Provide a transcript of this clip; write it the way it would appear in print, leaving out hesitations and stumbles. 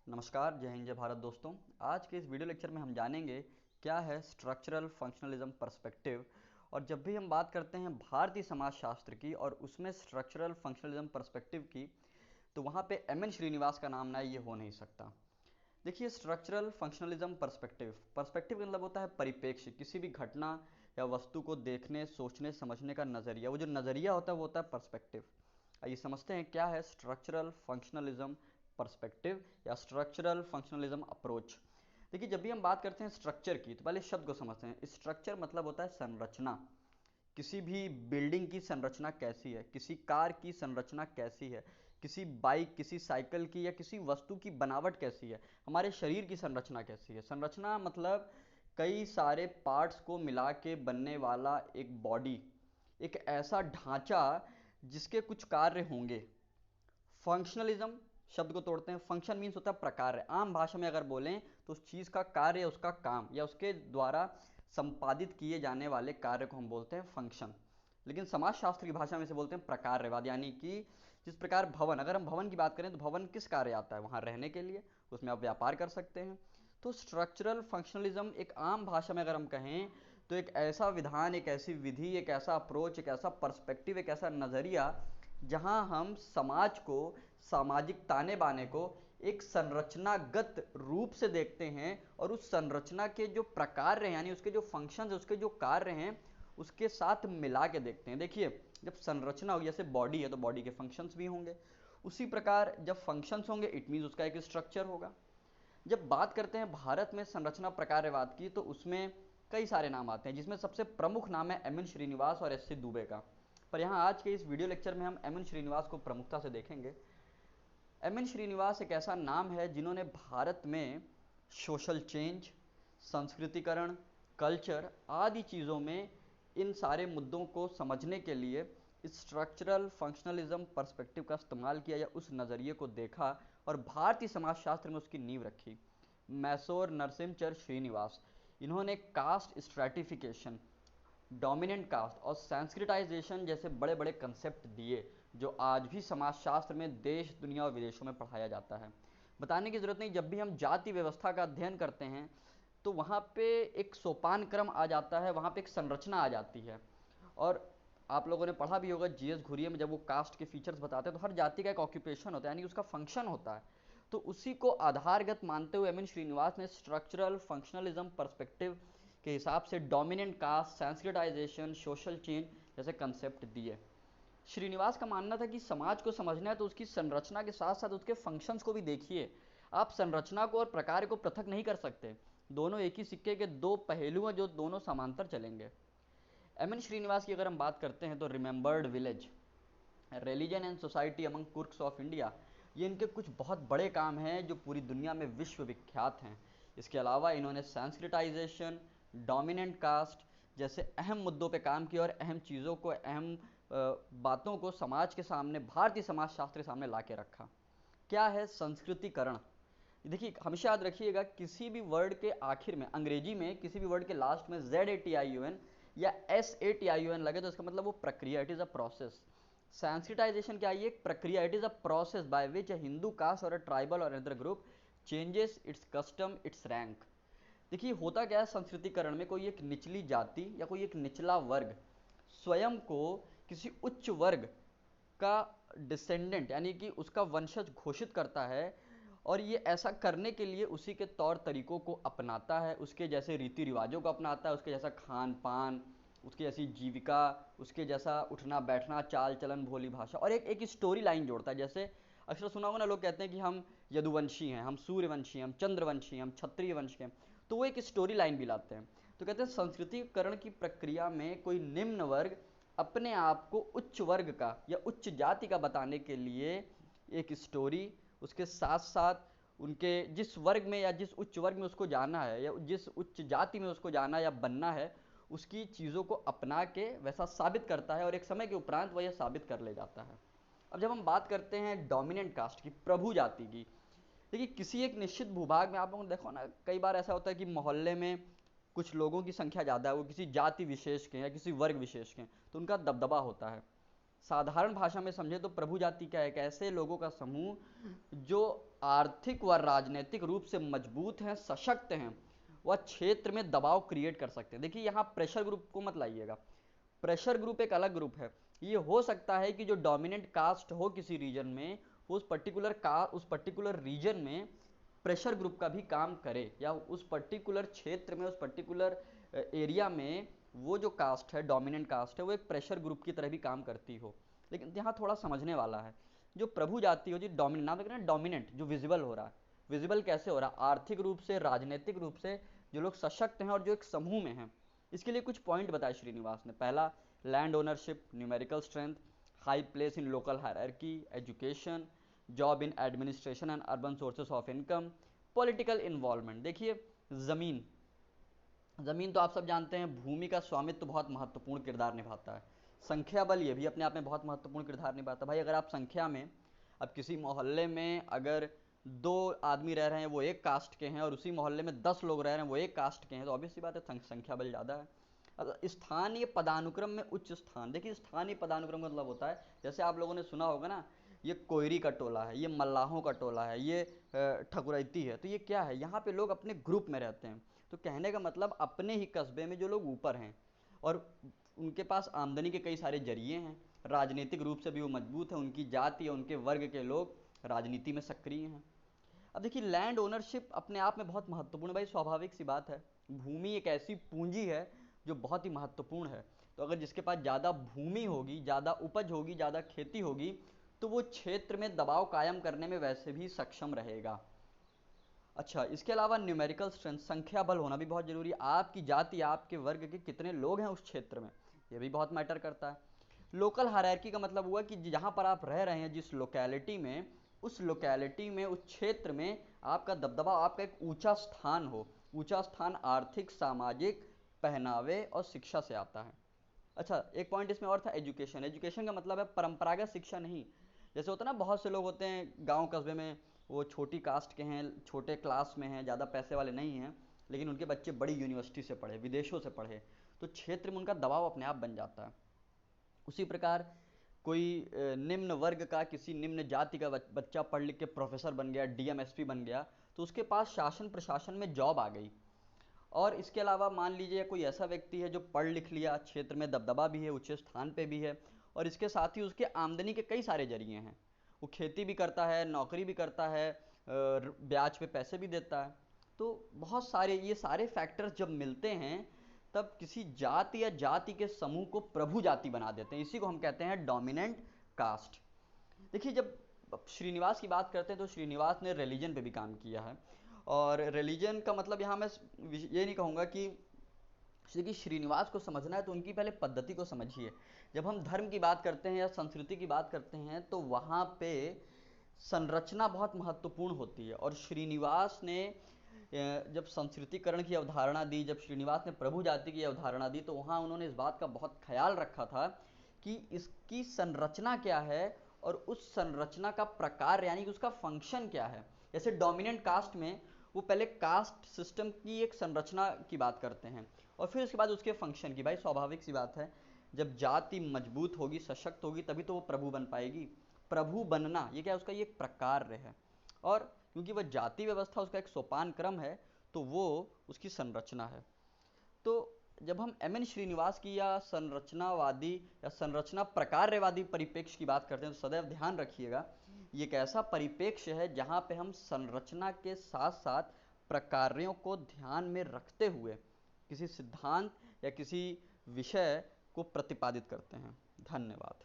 नमस्कार, जय हिंद, जय भारत दोस्तों। आज के इस वीडियो लेक्चर में हम जानेंगे क्या है स्ट्रक्चरल फंक्शनलिज्म पर्सपेक्टिव। और जब भी हम बात करते हैं भारतीय समाजशास्त्र की और उसमें स्ट्रक्चरल फंक्शनलिज्म पर्सपेक्टिव की, तो वहाँ पे एम एन श्रीनिवास का नाम ना ये हो नहीं सकता। देखिए, स्ट्रक्चरल फंक्शनलिज्म पर्सपेक्टिव पर्सपेक्टिव का मतलब होता है परिप्रेक्ष्य, किसी भी घटना या वस्तु को देखने, सोचने, समझने का नज़रिया। वो जो नज़रिया होता है वो होता है पर्सपेक्टिव। आइए समझते हैं क्या है स्ट्रक्चरल फंक्शनलिज्म पर्सपेक्टिव या स्ट्रक्चरल फंक्शनलिज्म अप्रोच। देखिए, जब भी हम बात करते हैं स्ट्रक्चर की तो पहले इस शब्द को समझते हैं। स्ट्रक्चर मतलब होता है संरचना। किसी भी बिल्डिंग की संरचना कैसी है, किसी कार की संरचना कैसी है, किसी बाइक, किसी साइकिल की या किसी वस्तु की बनावट कैसी है, हमारे शरीर की संरचना कैसी है। संरचना मतलब कई सारे पार्ट्स को मिला के बनने वाला एक बॉडी, एक ऐसा ढांचा जिसके कुछ कार्य होंगे। फंक्शनलिज्म शब्द को तोड़ते हैं। फंक्शन मीन्स होता है प्रकार। आम भाषा में अगर बोलें तो उस चीज़ का कार्य या उसका काम या उसके द्वारा संपादित किए जाने वाले कार्य को हम बोलते हैं फंक्शन। लेकिन समाजशास्त्र की भाषा में से बोलते हैं प्रकारवाद, यानी कि जिस प्रकार भवन, अगर हम भवन की बात करें तो भवन किस कार्य आता है, वहाँ रहने के लिए, उसमें आप व्यापार कर सकते हैं। तो स्ट्रक्चरल फंक्शनलिज्म एक आम भाषा में अगर हम कहें तो एक ऐसा विधान, एक ऐसी विधि, एक ऐसा अप्रोच, एक ऐसा पर्सपेक्टिव, एक ऐसा नज़रिया जहां हम समाज को, सामाजिक ताने बाने को एक संरचनागत रूप से देखते हैं और उस संरचना के जो प्रकार हैं, यानी उसके जो फंक्शंस है, उसके जो कार्य हैं, उसके साथ मिला के देखते हैं। देखिए, जब संरचना होगी, जैसे बॉडी है तो बॉडी के फंक्शंस भी होंगे, उसी प्रकार जब फंक्शंस होंगे इट मीन्स उसका एक स्ट्रक्चर होगा। जब बात करते हैं भारत में संरचना प्रकारवाद की तो उसमें कई सारे नाम आते हैं, जिसमें सबसे प्रमुख नाम है एम एन श्रीनिवास और एस सी दुबे का। पर यहाँ आज के इस वीडियो लेक्चर में हम एम एन श्रीनिवास को प्रमुखता से देखेंगे। एम एन श्रीनिवास एक ऐसा नाम है जिन्होंने भारत में सोशल चेंज, संस्कृतिकरण, कल्चर आदि चीज़ों में इन सारे मुद्दों को समझने के लिए स्ट्रक्चरल फंक्शनलिज्म पर्सपेक्टिव का इस्तेमाल किया या उस नज़रिए को देखा और भारतीय समाजशास्त्र में उसकी नींव रखी। मैसोर नरसिम्हचर श्रीनिवास, इन्होंने कास्ट स्ट्रैटिफिकेशन, डोमिनेंट कास्ट और संस्कृताइजेशन जैसे बड़े बड़े कंसेप्ट दिए जो आज भी समाजशास्त्र में देश, दुनिया और विदेशों में पढ़ाया जाता है। बताने की ज़रूरत नहीं, जब भी हम जाति व्यवस्था का अध्ययन करते हैं तो वहाँ पे एक सोपान क्रम आ जाता है, वहाँ पे एक संरचना आ जाती है। और आप लोगों ने पढ़ा भी होगा जी एस घुरिये में, जब वो कास्ट के फीचर्स बताते हैं तो हर जाति का एक ऑक्यूपेशन होता है, यानी उसका फंक्शन होता है। तो उसी को आधारगत मानते हुए एम एन श्रीनिवास ने स्ट्रक्चरल फंक्शनलिज्म पर्सपेक्टिव के हिसाब से dominant caste, sensitization, social change जैसे कंसेप्ट दिए। श्रीनिवास का मानना था कि समाज को समझना है तो उसकी संरचना के साथ साथ उसके फंक्शंस को भी देखिए। आप संरचना को और प्रकार को पृथक नहीं कर सकते, दोनों एक ही सिक्के के दो पहलू हैं जो दोनों समांतर चलेंगे। एम एन श्रीनिवास की अगर हम बात करते हैं तो remembered village, religion and society among Coorgs of India, ये इनके कुछ बहुत बड़े काम हैं जो पूरी दुनिया में विश्व विख्यात हैं। इसके अलावा इन्होंने संस्कृताइजेशन, डोमिनेंट कास्ट जैसे अहम मुद्दों पे काम किया और अहम चीज़ों को, अहम बातों को समाज के सामने, भारतीय समाज शास्त्र के सामने ला के रखा। क्या है संस्कृतिकरण? देखिए, हमेशा याद रखिएगा, किसी भी वर्ड के आखिर में, अंग्रेजी में किसी भी वर्ड के लास्ट में ZATIUN या SATIUN लगे तो इसका मतलब वो प्रक्रिया, it is a process. Sensitization क्या है? ये एक प्रक्रिया, it is a process by which a Hindu caste और अ ट्राइबल और other group changes its custom, its rank. देखिए, होता क्या है संस्कृतिकरण में, कोई एक निचली जाति या कोई एक निचला वर्ग स्वयं को किसी उच्च वर्ग का डिसेंडेंट, यानी कि उसका वंशज घोषित करता है और ये ऐसा करने के लिए उसी के तौर तरीकों को अपनाता है, उसके जैसे रीति रिवाजों को अपनाता है, उसके जैसा खान पान, उसकी जैसी जीविका, उसके जैसा उठना बैठना, चाल चलन, भोली भाषा, और एक एक स्टोरी लाइन जोड़ता है। जैसे अक्सर सुना होगा ना, लोग कहते हैं कि हम यदुवंशी हैं, हम सूर्यवंशी हैं, हम चंद्रवंशी हैं, हम क्षत्रिय वंश के हैं, तो वो एक स्टोरी लाइन भी लाते हैं। तो कहते हैं संस्कृतिकरण की प्रक्रिया में कोई निम्न वर्ग अपने आप को उच्च वर्ग का या उच्च जाति का बताने के लिए एक स्टोरी, उसके साथ साथ उनके जिस वर्ग में या जिस उच्च वर्ग में उसको जाना है या जिस उच्च जाति में उसको जाना या बनना है, उसकी चीज़ों को अपना के वैसा साबित करता है और एक समय के उपरांत वह यह साबित कर ले जाता है। अब जब हम बात करते हैं डोमिनेंट कास्ट की, प्रभु जाति की, देखिए किसी एक निश्चित भूभाग में आप लोगों ने देखो ना, कई बार ऐसा होता है कि मोहल्ले में कुछ लोगों की संख्या ज़्यादा है, वो किसी जाति विशेष के या किसी वर्ग विशेष के, तो उनका दबदबा होता है। साधारण भाषा में समझे तो प्रभु जाति क्या है? एक ऐसे लोगों का समूह जो आर्थिक व राजनीतिक रूप से मजबूत हैं, सशक्त हैं, वह क्षेत्र में दबाव क्रिएट कर सकते हैं। देखिए यहाँ प्रेशर ग्रुप को मत लाइएगा, प्रेशर ग्रुप एक अलग ग्रुप है। ये हो सकता है कि जो डोमिनेंट कास्ट हो किसी रीजन में, उस पर्टिकुलर रीजन में प्रेशर ग्रुप का भी काम करे, या उस पर्टिकुलर क्षेत्र में, उस पर्टिकुलर एरिया में वो जो कास्ट है, डोमिनेंट कास्ट है, वो एक प्रेशर ग्रुप की तरह भी काम करती हो। लेकिन यहाँ थोड़ा समझने वाला है, जो प्रभु जाति हो, जो डोमिनेंट, नाम देख रहे हैं डोमिनेंट, जो विजिबल हो रहा है, विजिबल कैसे हो रहा है, आर्थिक रूप से, राजनीतिक रूप से जो लोग सशक्त हैं और जो एक समूह में हैं। इसके लिए कुछ पॉइंट बताए श्रीनिवास ने। पहला, land ownership, numerical strength, high place in local hierarchy, education, job in administration and urban sources of income, political involvement. देखिए जमीन तो आप सब जानते हैं, भूमि का स्वामित्व तो बहुत महत्वपूर्ण किरदार निभाता है। संख्या बल ये भी अपने आप में बहुत महत्वपूर्ण किरदार निभाता है। भाई अगर आप संख्या में, अब किसी मोहल्ले में अगर 2 आदमी रह रहे हैं वो एक कास्ट के हैं, और उसी मोहल्ले में 10 लोग रह रहे हैं वो एक कास्ट के हैं, तो ऑब्वियसली बात है संख्या बल ज़्यादा है। स्थानीय पदानुक्रम में उच्च स्थान। देखिए स्थानीय पदानुक्रम का मतलब होता है, जैसे आप लोगों ने सुना होगा ना, ये कोयरी का टोला है, ये मल्लाहों का टोला है, ये ठकुरैती है, तो ये क्या है, यहाँ पे लोग अपने ग्रुप में रहते हैं। तो कहने का मतलब अपने ही कस्बे में जो लोग ऊपर हैं और उनके पास आमदनी के कई सारे जरिए हैं, राजनीतिक रूप से भी वो मजबूत है, उनकी जाति या उनके वर्ग के लोग राजनीति में सक्रिय हैं। अब देखिए लैंड ओनरशिप अपने आप में बहुत महत्वपूर्ण है। भाई स्वाभाविक सी बात है, भूमि एक ऐसी पूंजी है जो बहुत ही महत्वपूर्ण है। तो अगर जिसके पास ज़्यादा भूमि होगी, ज़्यादा उपज होगी, ज़्यादा खेती होगी, तो वो क्षेत्र में दबाव कायम करने में वैसे भी सक्षम रहेगा। अच्छा, इसके अलावा न्यूमेरिकल स्ट्रेंथ, संख्या बल होना भी बहुत जरूरी है। आपकी जाति, आपके वर्ग के कितने लोग हैं उस क्षेत्र में, ये भी बहुत मैटर करता है। लोकल हायरार्की का मतलब हुआ कि जहाँ पर आप रह रहे हैं, जिस लोकेलिटी में, उस लोकेलिटी में, उस क्षेत्र में आपका दबदबा, आपका एक ऊंचा स्थान हो। ऊंचा स्थान आर्थिक, सामाजिक, पहनावे और शिक्षा से आता है। अच्छा, एक पॉइंट इसमें और था, एजुकेशन। एजुकेशन का मतलब है परंपरागत शिक्षा नहीं। जैसे होता है ना, बहुत से लोग होते हैं गांव कस्बे में, वो छोटी कास्ट के हैं, छोटे क्लास में हैं, ज़्यादा पैसे वाले नहीं हैं, लेकिन उनके बच्चे बड़ी यूनिवर्सिटी से पढ़े, विदेशों से पढ़े, तो क्षेत्र में उनका दबाव अपने आप बन जाता है। उसी प्रकार कोई निम्न वर्ग का, किसी निम्न जाति का बच्चा पढ़ लिख के प्रोफेसर बन गया, डीएम एसपी बन गया, तो उसके पास शासन प्रशासन में जॉब आ गई। और इसके अलावा मान लीजिए कोई ऐसा व्यक्ति है जो पढ़ लिख लिया, क्षेत्र में दबदबा भी है, उच्च स्थान पे भी है, और इसके साथ ही उसके आमदनी के कई सारे जरिए हैं। वो खेती भी करता है, नौकरी भी करता है, ब्याज पे पैसे भी देता है। तो बहुत सारे, ये सारे फैक्टर्स जब मिलते हैं तब किसी जाति या जाति के समूह को प्रभु जाति बना देते हैं। इसी को हम कहते हैं डोमिनेंट कास्ट। देखिए जब श्रीनिवास की बात करते हैं तो श्रीनिवास ने रिलीजन पे भी काम किया है। और रिलीजन का मतलब यहाँ मैं ये नहीं कहूँगा कि देखिए श्रीनिवास को समझना है तो उनकी पहले पद्धति को समझिए। जब हम धर्म की बात करते हैं या संस्कृति की बात करते हैं तो वहाँ पे संरचना बहुत महत्वपूर्ण होती है। और श्रीनिवास ने जब संस्कृतिकरण की अवधारणा दी, जब श्रीनिवास ने प्रभु जाति की अवधारणा दी, तो वहाँ उन्होंने इस बात का बहुत ख्याल रखा था कि इसकी संरचना क्या है और उस संरचना का प्रकार यानी कि उसका फंक्शन क्या है। जैसे डोमिनेंट कास्ट में वो पहले कास्ट सिस्टम की एक संरचना की बात करते हैं और फिर उसके बाद उसके फंक्शन की। भाई स्वाभाविक सी बात है, जब जाति मजबूत होगी, सशक्त होगी, तभी तो वो प्रभु बन पाएगी। प्रभु बनना ये क्या है, उसका ये एक प्रकार है। और क्योंकि वह जाति व्यवस्था उसका एक सोपान क्रम है, तो वो उसकी संरचना है। तो जब हम एम एन श्रीनिवास की या संरचनावादी या संरचना प्रकार्यवादी परिप्रेक्ष्य की बात करते हैं तो सदैव ध्यान रखिएगा, ये एक ऐसा परिप्रेक्ष्य है जहाँ पे हम संरचना के साथ साथ प्रकार्यों को ध्यान में रखते हुए किसी सिद्धांत या किसी विषय को प्रतिपादित करते हैं। धन्यवाद।